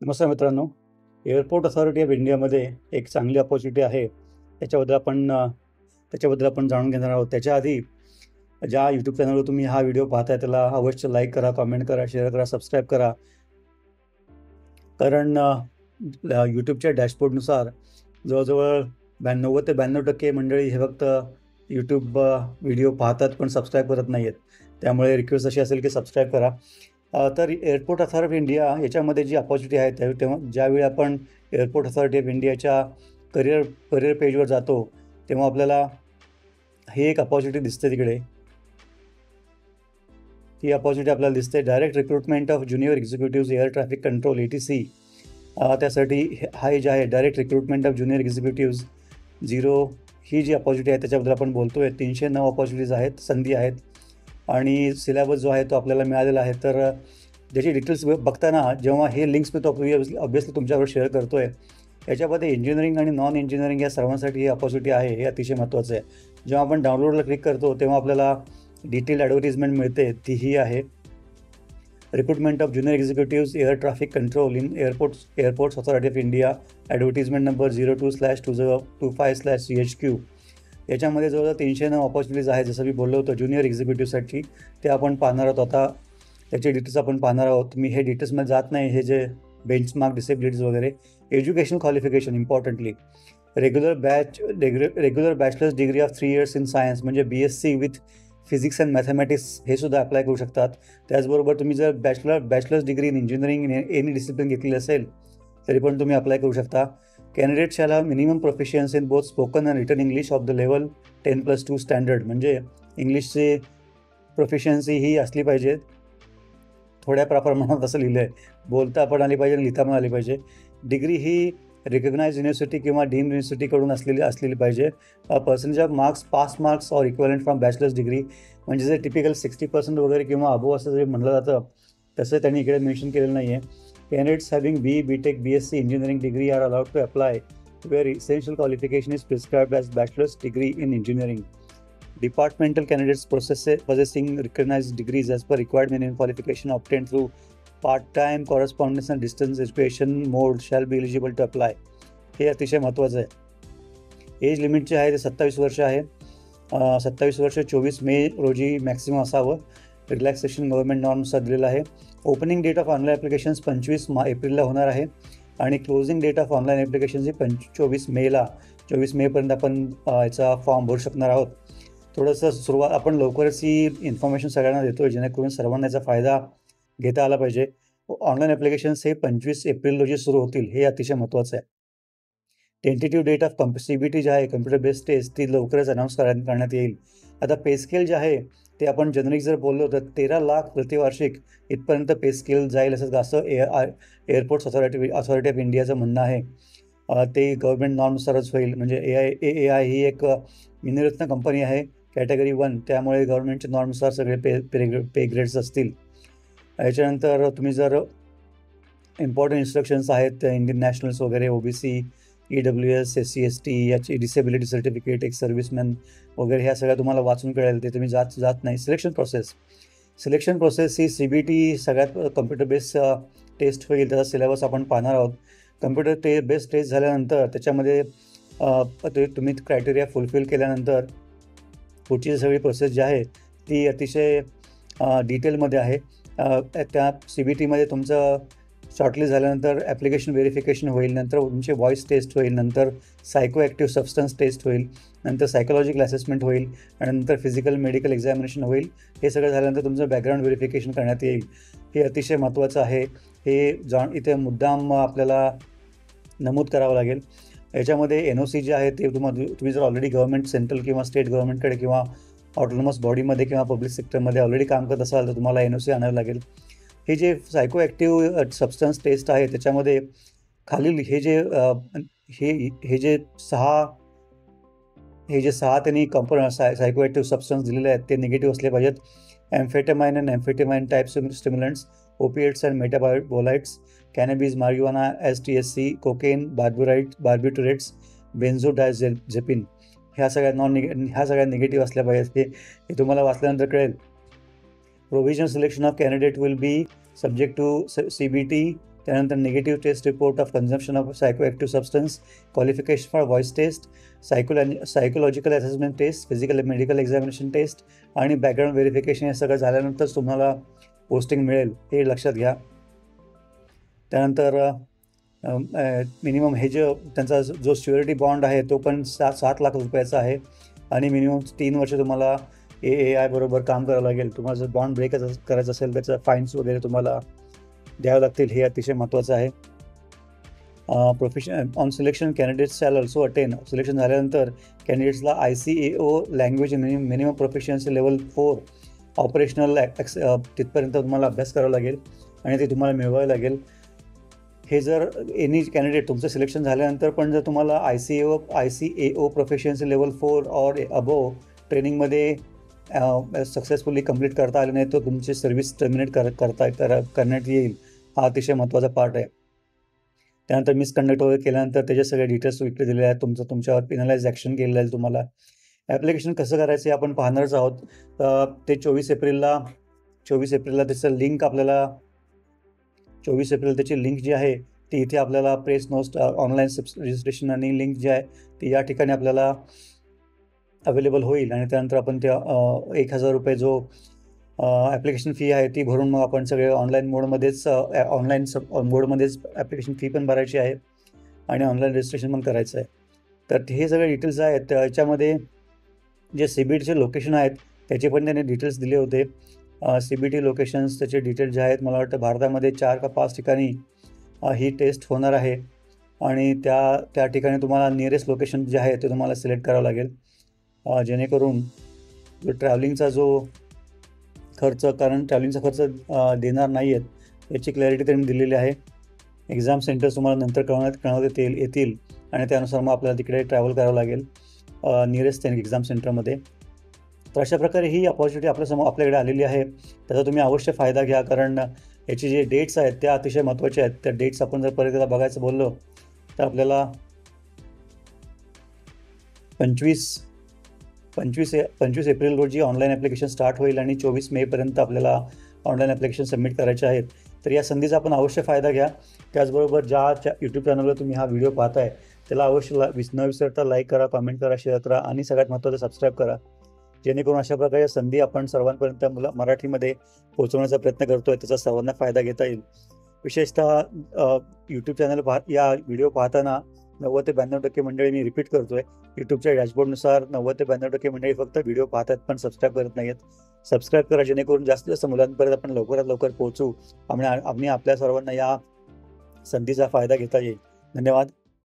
नमस्कार मित्रांनो. Airport authority of इंडियामध्ये एक चांगली अपॉर्च्युनिटी आहे. त्याच्याबद्दल आपण जाणून घेणार आहोत. त्याच्या आधी ज्या यूट्यूब चॅनलवर तुम्ही हा व्हिडिओ पाहताय त्याला अवश्य लाईक करा, कमेंट करा, शेअर करा, सबस्क्राईब करा. कारण यूट्यूबच्या डॅशबोर्डनुसार जवळजवळ 90 ते 92% मंडळी हे फक्त यूट्यूब व्हिडिओ पाहतात पण सबस्क्राईब करत नाही आहेत. त्यामुळे रिक्वेस्ट अशी असेल की सबस्क्राईब करा. तर एअरपोर्ट अथॉरिटी ऑफ इंडिया याच्यामध्ये जी अपॉर्च्युनिटी आहे तेव्हा ज्यावेळी आपण एअरपोर्ट अथॉरिटी ऑफ इंडियाच्या करिअर पेजवर जातो तेव्हा आपल्याला ही एक अपॉर्च्युनिटी दिसते तिकडे. ही अपॉर्च्युनिटी आपल्याला दिसते direct recruitment of junior executive air traffic control ATC. त्यासाठी हा जे आहे direct recruitment of junior executive 0 ही जी अपॉर्च्युनिटी आहे त्याच्याबद्दल आपण बोलतो आहे. 309 अपॉर्च्युनिटीज आहेत, संधी आहेत आणि सिलेबस जो आहे तो आपल्याला मिळालेला आहे. तर ज्याची डिटेल्स बघताना जेव्हा हे लिंक्स मी तो ऑब्वियसली तुमच्यावर शेअर करतो आहे, याच्यामध्ये इंजिनिअरिंग आणि नॉन इंजिनिअरिंग या सर्वांसाठी ही अपॉर्च्युनिटी आहे. हे अतिशय महत्त्वाचं आहे. जेव्हा आपण डाउनलोडला क्लिक करतो तेव्हा आपल्याला डिटेल ॲडव्हर्टिजमेंट मिळते, ती ही आहे. Recruitment of junior executive air traffic control in airports authority of India, advertisement number 02/2025/CHQ. याच्यामध्ये जवळजवळ 309 अपॉर्च्युनिटीज आहेत. जसं मी बोललो होतो ज्युनियर एक्झिक्युटिव्हसाठी, ते आपण पाहणार आहोत. आता त्याचे डिटेल्स आपण पाहणार आहोत. मी हे डिटेल्समध्ये जात नाही. हे जे बेंचमार्क, डिसेबिलिटीज वगैरे, education qualification importantly regular bachelor's degree of 3 years in science म्हणजे BSc with physics and mathematics हे सुद्धा अप्लाय करू शकतात. त्याचबरोबर तुम्ही जर bachelor's degree in engineering any discipline घेतली असेल तरी पण तुम्ही अप्लाय करू शकता. Candidate shall have minimum proficiency in both spoken and written English of the level 10+2 standard. म्हणजे इंग्लिशची प्रोफिशियन्सी ही असली पाहिजे. थोड्या प्रमाणात असं लिहिलं आहे. बोलता पण आली पाहिजे आणि लिहिता पण आली पाहिजे. डिग्री ही रिकग्नाइज युनिव्हर्सिटी किंवा डीम्ड युनिव्हर्सिटीकडून असलेली पाहिजे. Percentage of pass marks or equivalent from bachelors degree, म्हणजे जे टिपिकल 60% वगैरे किंवा अबोव असं जे म्हटलं जातं तसं त्यांनी इकडे मेन्शन केलेलं नाही आहे. Candidates having BE, BTech, BSc engineering degree are allowed to apply where essential qualification is prescribed as bachelor's degree in engineering. Departmental candidates possessing recognized degrees as per required minimum qualification obtained through part-time, correspondence and distance education mode shall be eligible to apply. हे अतिशय महत्त्वाचं आहे. Age limit जे आहे ते 27 वर्ष आहे. 27 वर्ष 24 मे रोजी मॅक्सिमम असावं. रिलॅक्सेशन गव्हर्नमेंट नॉर्मनुसार दिलेला आहे. Opening date of online applications 25 एप्रिलला होणार आहे आणि closing date of online applications ही 24 मेपर्यंत आपण याचा फॉर्म भरू शकणार आहोत. थोडंसं आपण लवकरच ही इन्फॉर्मेशन सगळ्यांना देतो आहे जेणेकरून सर्वांना याचा फायदा घेता आला पाहिजे. ऑनलाईन ॲप्लिकेशन्स हे 25 एप्रिल रोजी सुरू होतील. हे अतिशय महत्त्वाचं आहे. टेंटेटिव्ह डेट ऑफ CBT जे आहे कम्प्युटर बेस्ड टेस्ट, ती लवकरच अनाऊन्स करण्यात येईल. आता पे स्केल जे आहे ते आपण जनरिक जर बोललो तर 13 लाख प्रतिवार्षिक इथपर्यंत पे स्केल जाईल असं एअरपोर्ट्स अथॉरिटी ऑफ इंडियाचं म्हणणं आहे. ते गव्हर्नमेंट नॉर्मनुसारच होईल. म्हणजे AAI ही एक मिनिरत्न कंपनी आहे कॅटेगरी 1, त्यामुळे गव्हर्नमेंटच्या नॉर्मनुसार सगळे पे ग्रेड्स असतील. याच्यानंतर तुम्ही जर इम्पॉर्टंट इन्स्ट्रक्शन्स आहेत इंडियन नॅशनल्स वगैरे, OBC, EWS, SC ST याची डिसेबिलिटी सर्टिफिकेट, एक सर्व्हिसमॅन वगैरे ह्या सगळ्या तुम्हाला वाचून कळेल. ते तुम्ही जात नाही. सिलेक्शन प्रोसेस ही CBT सगळ्यात कम्प्युटर बेस्ड टेस्ट होईल. त्याचा सिलेबस आपण पाहणार आहोत. कम्प्युटर बेस्ड टेस्ट झाल्यानंतर त्याच्यामध्ये तुम्ही क्रायटेरिया फुलफिल केल्यानंतर पुढची सगळी प्रोसेस जी आहे ती अतिशय डिटेलमध्ये आहे. त्या CBTमध्ये तुमचं शॉर्टलिस्ट झाल्यानंतर ॲप्लिकेशन व्हेरिफिकेशन होईल, नंतर तुमची व्हॉईस टेस्ट होईल, नंतर सायको ॲक्टिव्ह सबस्टन्स टेस्ट होईल, नंतर सायकोलॉजिकल असेसमेंट होईल आणि नंतर फिजिकल मेडिकल एक्झामिनेशन होईल. हे सगळं झाल्यानंतर तुमचं बॅकग्राऊंड व्हेरिफिकेशन करण्यात येईल. हे अतिशय महत्त्वाचं आहे. हे इथे मुद्दाम आपल्याला नमूद करावं लागेल. याच्यामध्ये NOC जे आहे ते तुम्ही जर ऑलरेडी गव्हर्नमेंट सेंट्रल किंवा स्टेट गव्हर्नमेंटकडे किंवा ऑटोनॉमस बॉडीमध्ये किंवा पब्लिक सेक्टरमध्ये ऑलरेडी काम करत असाल तर तुम्हाला NOC आणावं लागेल. हे जे सायको ॲक्टिव्ह सबस्टन्स टेस्ट आहे त्याच्यामध्ये खालील हे जे सहा त्यांनी सायको ॲक्टिव्ह सबस्टन्स दिलेले आहेत ते निगेटिव्ह असले पाहिजेत. Amphetamine and amphetamine types stimulants, opiates and metabolites, cannabis, marijuana, THC, cocaine, barbiturates, benzodiazepine ह्या सगळ्या निगेटिव्ह असल्या पाहिजेत. हे तुम्हाला वाचल्यानंतर कळेल. Provisional selection of candidate will be subject to CBT त्यानंतर negative test report of consumption of psychoactive substance, qualification for voice test, psychological assessment test, physical medical examination test आणि बॅकग्राऊंड व्हेरिफिकेशन हे सगळं झाल्यानंतरच तुम्हाला पोस्टिंग मिळेल, हे लक्षात घ्या. त्यानंतर मिनिमम हे त्यांचा जो सिक्युरिटी बॉन्ड आहे तो पण 7 लाख रुपयाचा आहे आणि मिनिमम 3 वर्ष तुम्हाला AAI बरोबर काम करावं लागेल. तुम्हाला जर बॉन्ड ब्रेक करायचं असेल त्याचा फाईन्स वगैरे तुम्हाला द्यावं लागतील, हे अतिशय महत्त्वाचं आहे. Profession on selection candidates shall also attain. Selection झाल्यानंतर कॅन्डिडेट्सला ICAO language minimum proficiency level 4 operational तिथपर्यंत तुम्हाला अभ्यास करावा लागेल आणि ते तुम्हाला मिळवावं लागेल. हे जर एनी कॅन्डिडेट तुमचं सिलेक्शन झाल्यानंतर पण जर तुम्हाला ICAO proficiency level 4 or above ट्रेनिंगमध्ये सक्सेसफुली कंप्लीट करता आले नाही तर तुमची सर्व्हिस टर्मिनेट करण्यात येईल. हा अतिशय महत्त्वाचा पार्ट आहे. त्यानंतर मिसकंडक्ट वगैरे केल्यानंतर त्याचे सगळे डिटेल्स इकडे दिलेले आहेत. तुमच्यावर पेनलाइज ॲक्शन केलेलं आहे तुम्हाला. ॲप्लिकेशन कसं करायचं आपण पाहणारच आहोत. ते 24 एप्रिलला त्याचं लिंक आपल्याला 24 एप्रिल त्याची लिंक जी आहे ती इथे आपल्याला प्रेस नोट्स ऑनलाईन रजिस्ट्रेशन आणि लिंक जी आहे ती या ठिकाणी आपल्याला अवेलेबल होईल आणि त्यानंतर आपण त्या 1000 रुपये जो ॲप्लिकेशन फी आहे ती भरून मग आपण सगळे ऑनलाईन मोडमध्येच ॲप्लिकेशन फी पण भरायची आहे आणि ऑनलाईन रजिस्ट्रेशन पण करायचं आहे. तर हे सगळे डिटेल्स आहेत त्याच्यामध्ये जे CBTचे लोकेशन आहेत त्याचे पण त्याने डिटेल्स दिले होते. CBT लोकेशन्स त्याचे डिटेल्स जे आहेत मला वाटतं भारतामध्ये 4 का 5 ठिकाणी ही टेस्ट होणार आहे आणि त्या ठिकाणी तुम्हाला नियरेस्ट लोकेशन जे आहे ते तुम्हाला सिलेक्ट करावं लागेल जेणेकरून ट्रॅव्हलिंगचा जो खर्च, कारण ट्रॅव्हलिंगचा खर्च देणार नाही आहेत याची क्लॅरिटी त्यांनी दिलेली आहे. एक्झाम सेंटर्स तुम्हाला नंतर कळवण्यात येतील आणि त्यानुसार मग आपल्याला तिकडे ट्रॅव्हल करावं लागेल नियरेस्ट एक्झाम सेंटरमध्ये. तर अशा प्रकारे ही अपॉर्च्युनिटी आपल्याकडे आलेली आहे. त्याचा तुम्ही अवश्य फायदा घ्या, कारण याची जे डेट्स आहेत त्या अतिशय महत्त्वाचे आहेत. त्या डेट्स आपण जर परत एकदा बघायचं बोललो तर आपल्याला 25 एप्रिल रोजी ऑनलाईन ॲप्लिकेशन स्टार्ट होईल आणि 24 मेपर्यंत आपल्याला ऑनलाईन ॲप्लिकेशन सबमिट करायचे आहेत. तर या संधीचा आपण अवश्य फायदा घ्या. त्याचबरोबर ज्या यूट्यूब चॅनलवर तुम्ही हा व्हिडिओ पाहताय त्याला अवश्य न विसरता लाईक करा, कमेंट करा, शेअर करा आणि सगळ्यात महत्त्वाचं सबस्क्राईब करा, जेणेकरून अशा प्रकारच्या संधी आपण सर्वांपर्यंत मराठीमध्ये पोहोचवण्याचा प्रयत्न करतो आहे, त्याचा सर्वांना फायदा घेता येईल. विशेषतः यूट्यूब चॅनल या व्हिडिओ पाहताना 90 ते 92% मंडळी, मी रिपीट करतोय, यूट्यूबच्या डॅशबोर्डनुसार 90 ते 92% मंडळी फक्त व्हिडिओ पाहतात पण सबस्क्राईब करत नाहीत. सबस्क्राईब करा जेणेकरून जास्तीत जास्त मुलांपर्यंत आपण लवकरात लवकर पोहोचू आणि आपल्या सर्वांना या संधीचा फायदा घेता येईल. धन्यवाद.